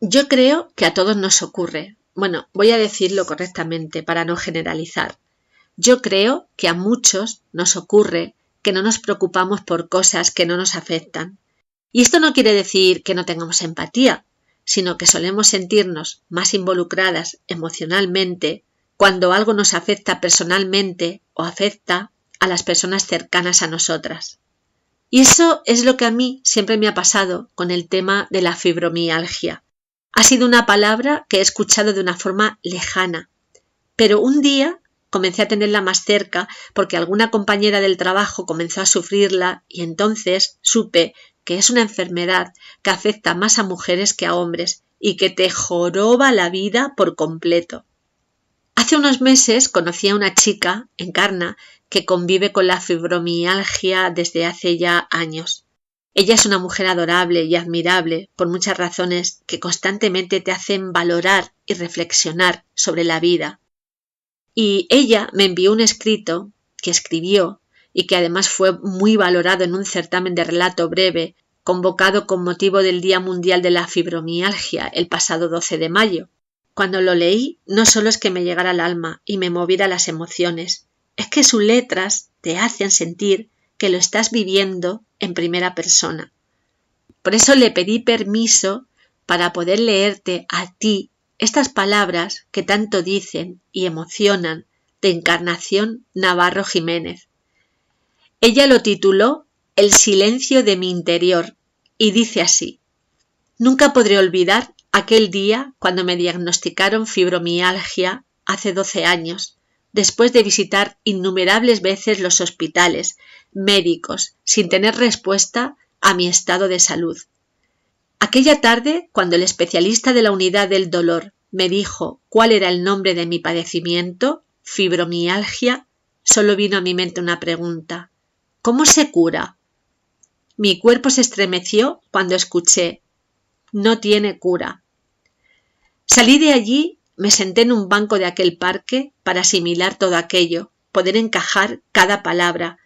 Yo creo que a todos nos ocurre. Bueno, voy a decirlo correctamente para no generalizar. Yo creo que a muchos nos ocurre que no nos preocupamos por cosas que no nos afectan. Y esto no quiere decir que no tengamos empatía, sino que solemos sentirnos más involucradas emocionalmente cuando algo nos afecta personalmente o afecta a las personas cercanas a nosotras. Y eso es lo que a mí siempre me ha pasado con el tema de la fibromialgia. Ha sido una palabra que he escuchado de una forma lejana, pero un día comencé a tenerla más cerca porque alguna compañera del trabajo comenzó a sufrirla y entonces supe que es una enfermedad que afecta más a mujeres que a hombres y que te joroba la vida por completo. Hace unos meses conocí a una chica, Encarna, que convive con la fibromialgia desde hace ya años. Ella es una mujer adorable y admirable por muchas razones que constantemente te hacen valorar y reflexionar sobre la vida. Y ella me envió un escrito que escribió y que además fue muy valorado en un certamen de relato breve convocado con motivo del Día Mundial de la Fibromialgia el pasado 12 de mayo. Cuando lo leí, no solo es que me llegara al alma y me moviera las emociones, es que sus letras te hacen sentir que lo estás viviendo en primera persona. Por eso le pedí permiso para poder leerte a ti estas palabras que tanto dicen y emocionan de Encarnación Navarro Jiménez. Ella lo tituló El silencio de mi interior y dice así: Nunca podré olvidar aquel día cuando me diagnosticaron fibromialgia hace 12 años, después de visitar innumerables veces los hospitales, médicos, sin tener respuesta a mi estado de salud. Aquella tarde, cuando el especialista de la unidad del dolor me dijo cuál era el nombre de mi padecimiento, fibromialgia, solo vino a mi mente una pregunta: ¿cómo se cura? Mi cuerpo se estremeció cuando escuché: no tiene cura. Salí de allí, me senté en un banco de aquel parque para asimilar todo aquello, poder encajar cada palabra.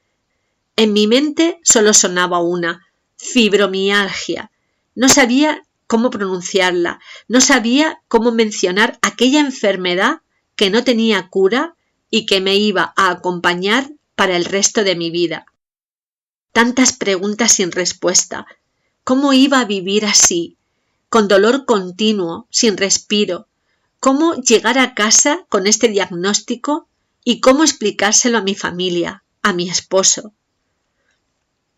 En mi mente solo sonaba una: fibromialgia. No sabía cómo pronunciarla, no sabía cómo mencionar aquella enfermedad que no tenía cura y que me iba a acompañar para el resto de mi vida. Tantas preguntas sin respuesta. ¿Cómo iba a vivir así, con dolor continuo, sin respiro? ¿Cómo llegar a casa con este diagnóstico y cómo explicárselo a mi familia, a mi esposo?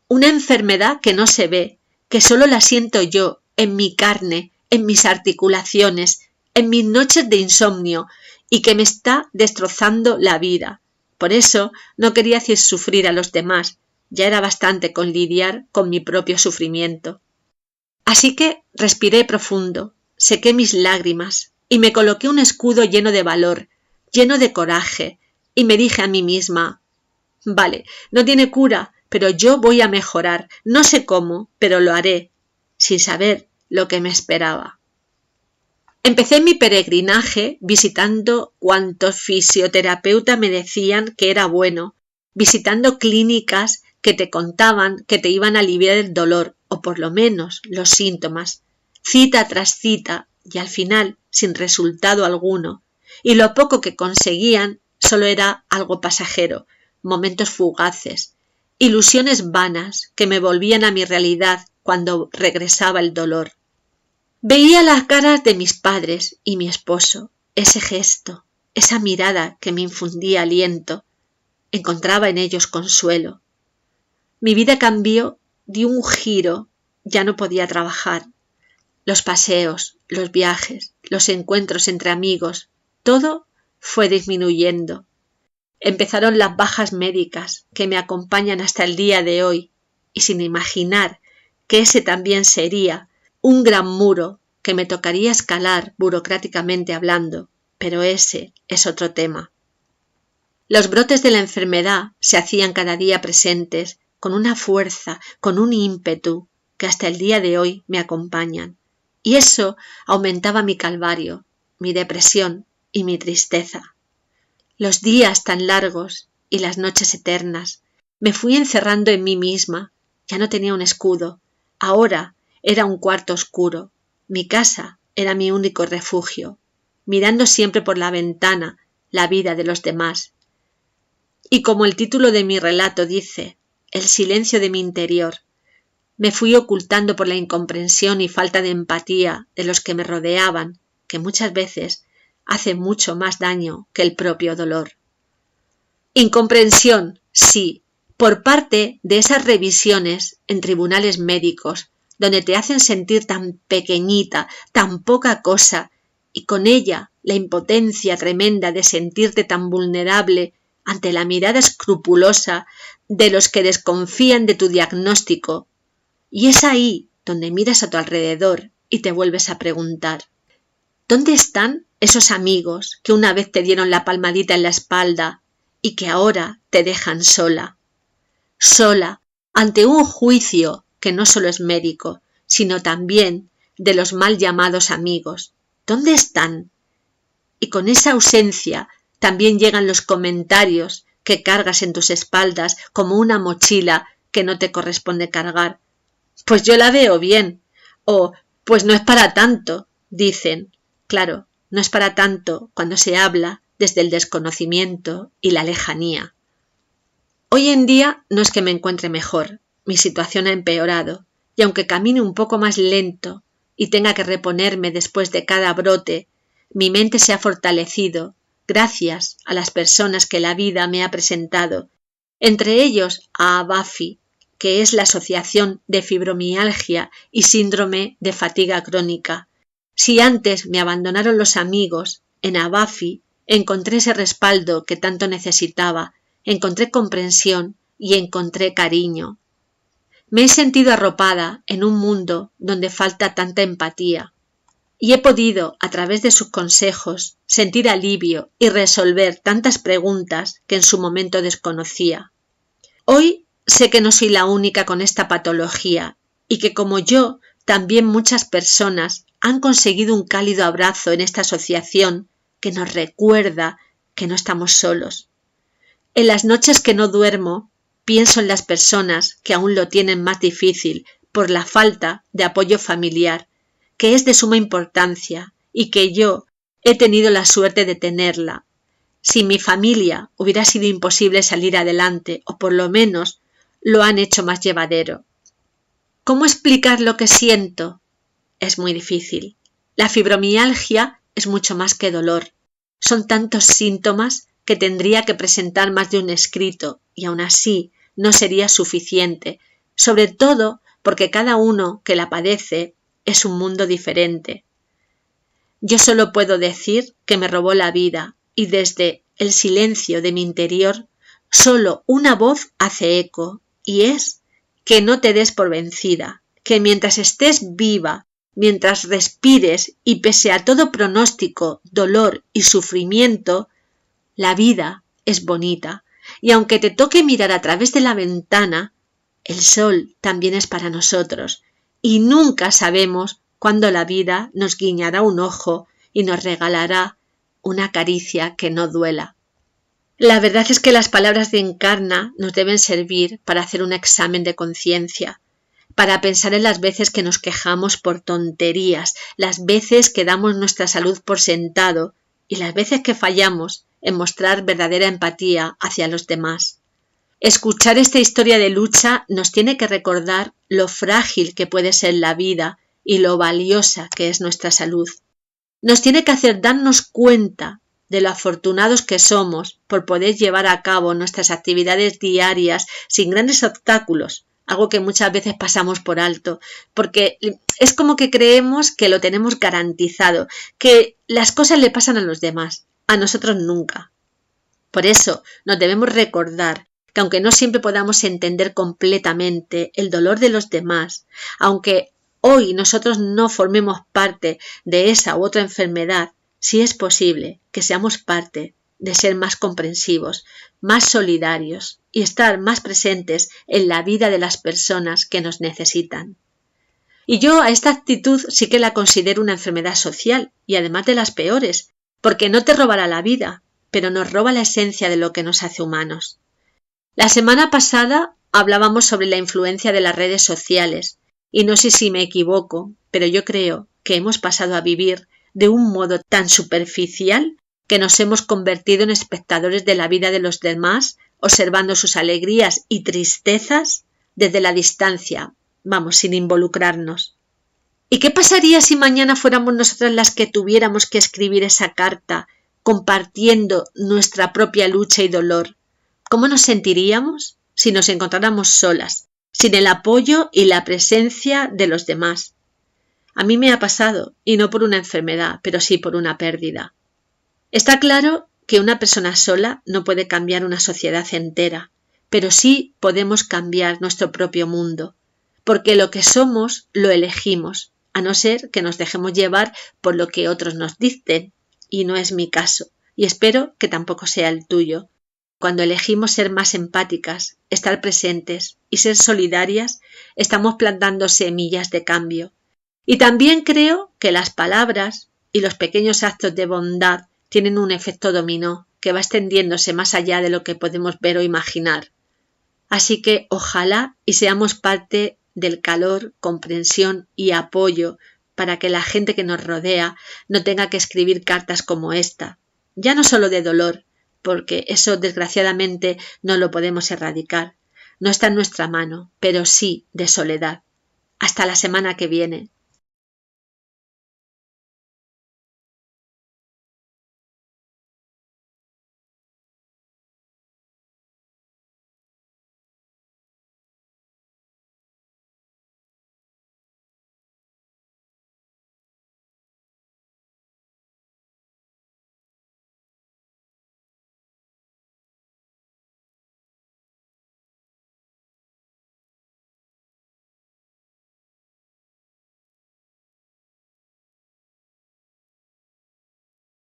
Una enfermedad que no se ve, que solo la siento yo, en mi carne, en mis articulaciones, en mis noches de insomnio y que me está destrozando la vida. Por eso no quería hacer sufrir a los demás, ya era bastante con lidiar con mi propio sufrimiento. Así que respiré profundo, sequé mis lágrimas y me coloqué un escudo lleno de valor, lleno de coraje, y me dije a mí misma: vale, no tiene cura, pero yo voy a mejorar, no sé cómo, pero lo haré, sin saber lo que me esperaba. Empecé mi peregrinaje visitando cuantos fisioterapeutas me decían que era bueno, visitando clínicas que te contaban que te iban a aliviar el dolor, o por lo menos los síntomas, cita tras cita, y al final sin resultado alguno, y lo poco que conseguían solo era algo pasajero, momentos fugaces, ilusiones vanas que me volvían a mi realidad cuando regresaba el dolor. Veía las caras de mis padres y mi esposo, ese gesto, esa mirada que me infundía aliento. Encontraba en ellos consuelo. Mi vida cambió, dio un giro, ya no podía trabajar. Los paseos, los viajes, los encuentros entre amigos, todo fue disminuyendo. Empezaron las bajas médicas que me acompañan hasta el día de hoy, y sin imaginar que ese también sería un gran muro que me tocaría escalar burocráticamente hablando, pero ese es otro tema. Los brotes de la enfermedad se hacían cada día presentes, con una fuerza, con un ímpetu, que hasta el día de hoy me acompañan. Y eso aumentaba mi calvario, mi depresión y mi tristeza. Los días tan largos y las noches eternas, me fui encerrando en mí misma. Ya no tenía un escudo, ahora era un cuarto oscuro. Mi casa era mi único refugio, mirando siempre por la ventana la vida de los demás. Y como el título de mi relato dice, el silencio de mi interior, me fui ocultando por la incomprensión y falta de empatía de los que me rodeaban, que muchas veces hace mucho más daño que el propio dolor. Incomprensión, sí, por parte de esas revisiones en tribunales médicos, donde te hacen sentir tan pequeñita, tan poca cosa, y con ella la impotencia tremenda de sentirte tan vulnerable ante la mirada escrupulosa de los que desconfían de tu diagnóstico. Y es ahí donde miras a tu alrededor y te vuelves a preguntar, ¿dónde están esos amigos que una vez te dieron la palmadita en la espalda y que ahora te dejan sola? Sola ante un juicio que no solo es médico, sino también de los mal llamados amigos. ¿Dónde están? Y con esa ausencia también llegan los comentarios que cargas en tus espaldas como una mochila que no te corresponde cargar. Pues yo la veo bien. O pues no es para tanto, dicen. Claro, no es para tanto cuando se habla desde el desconocimiento y la lejanía. Hoy en día no es que me encuentre mejor, mi situación ha empeorado, y aunque camine un poco más lento y tenga que reponerme después de cada brote, mi mente se ha fortalecido gracias a las personas que la vida me ha presentado, entre ellos a ABAFI, que es la Asociación de Fibromialgia y Síndrome de Fatiga Crónica. Si antes me abandonaron los amigos, en ABAFI encontré ese respaldo que tanto necesitaba, encontré comprensión y encontré cariño. Me he sentido arropada en un mundo donde falta tanta empatía y he podido, a través de sus consejos, sentir alivio y resolver tantas preguntas que en su momento desconocía. Hoy sé que no soy la única con esta patología y que como yo, también muchas personas han conseguido un cálido abrazo en esta asociación que nos recuerda que no estamos solos. En las noches que no duermo, pienso en las personas que aún lo tienen más difícil por la falta de apoyo familiar, que es de suma importancia y que yo he tenido la suerte de tenerla. Sin mi familia hubiera sido imposible salir adelante, o por lo menos lo han hecho más llevadero. ¿Cómo explicar lo que siento? Es muy difícil. La fibromialgia es mucho más que dolor. Son tantos síntomas que tendría que presentar más de un escrito y aún así no sería suficiente, sobre todo porque cada uno que la padece es un mundo diferente. Yo solo puedo decir que me robó la vida y desde el silencio de mi interior solo una voz hace eco y es que no te des por vencida, que mientras estés viva, mientras respires y pese a todo pronóstico, dolor y sufrimiento, la vida es bonita y aunque te toque mirar a través de la ventana, el sol también es para nosotros y nunca sabemos cuándo la vida nos guiñará un ojo y nos regalará una caricia que no duela. La verdad es que las palabras de Encarna nos deben servir para hacer un examen de conciencia, para pensar en las veces que nos quejamos por tonterías, las veces que damos nuestra salud por sentado y las veces que fallamos en mostrar verdadera empatía hacia los demás. Escuchar esta historia de lucha nos tiene que recordar lo frágil que puede ser la vida y lo valiosa que es nuestra salud. Nos tiene que hacer darnos cuenta de lo afortunados que somos por poder llevar a cabo nuestras actividades diarias sin grandes obstáculos, algo que muchas veces pasamos por alto, porque es como que creemos que lo tenemos garantizado, que las cosas le pasan a los demás, a nosotros nunca. Por eso nos debemos recordar que aunque no siempre podamos entender completamente el dolor de los demás, aunque hoy nosotros no formemos parte de esa u otra enfermedad, sí es posible que seamos parte de ser más comprensivos, más solidarios y estar más presentes en la vida de las personas que nos necesitan. Y yo a esta actitud sí que la considero una enfermedad social y además de las peores, porque no te robará la vida, pero nos roba la esencia de lo que nos hace humanos. La semana pasada hablábamos sobre la influencia de las redes sociales y no sé si me equivoco, pero yo creo que hemos pasado a vivir de un modo tan superficial que nos hemos convertido en espectadores de la vida de los demás, observando sus alegrías y tristezas desde la distancia, sin involucrarnos. ¿Y qué pasaría si mañana fuéramos nosotras las que tuviéramos que escribir esa carta, compartiendo nuestra propia lucha y dolor? ¿Cómo nos sentiríamos si nos encontráramos solas, sin el apoyo y la presencia de los demás? A mí me ha pasado, y no por una enfermedad, pero sí por una pérdida. Está claro que una persona sola no puede cambiar una sociedad entera, pero sí podemos cambiar nuestro propio mundo, porque lo que somos lo elegimos, a no ser que nos dejemos llevar por lo que otros nos dicten, y no es mi caso, y espero que tampoco sea el tuyo. Cuando elegimos ser más empáticas, estar presentes y ser solidarias, estamos plantando semillas de cambio. Y también creo que las palabras y los pequeños actos de bondad tienen un efecto dominó que va extendiéndose más allá de lo que podemos ver o imaginar. Así que ojalá y seamos parte del calor, comprensión y apoyo para que la gente que nos rodea no tenga que escribir cartas como esta, ya no solo de dolor, porque eso desgraciadamente no lo podemos erradicar, no está en nuestra mano, pero sí de soledad. Hasta la semana que viene.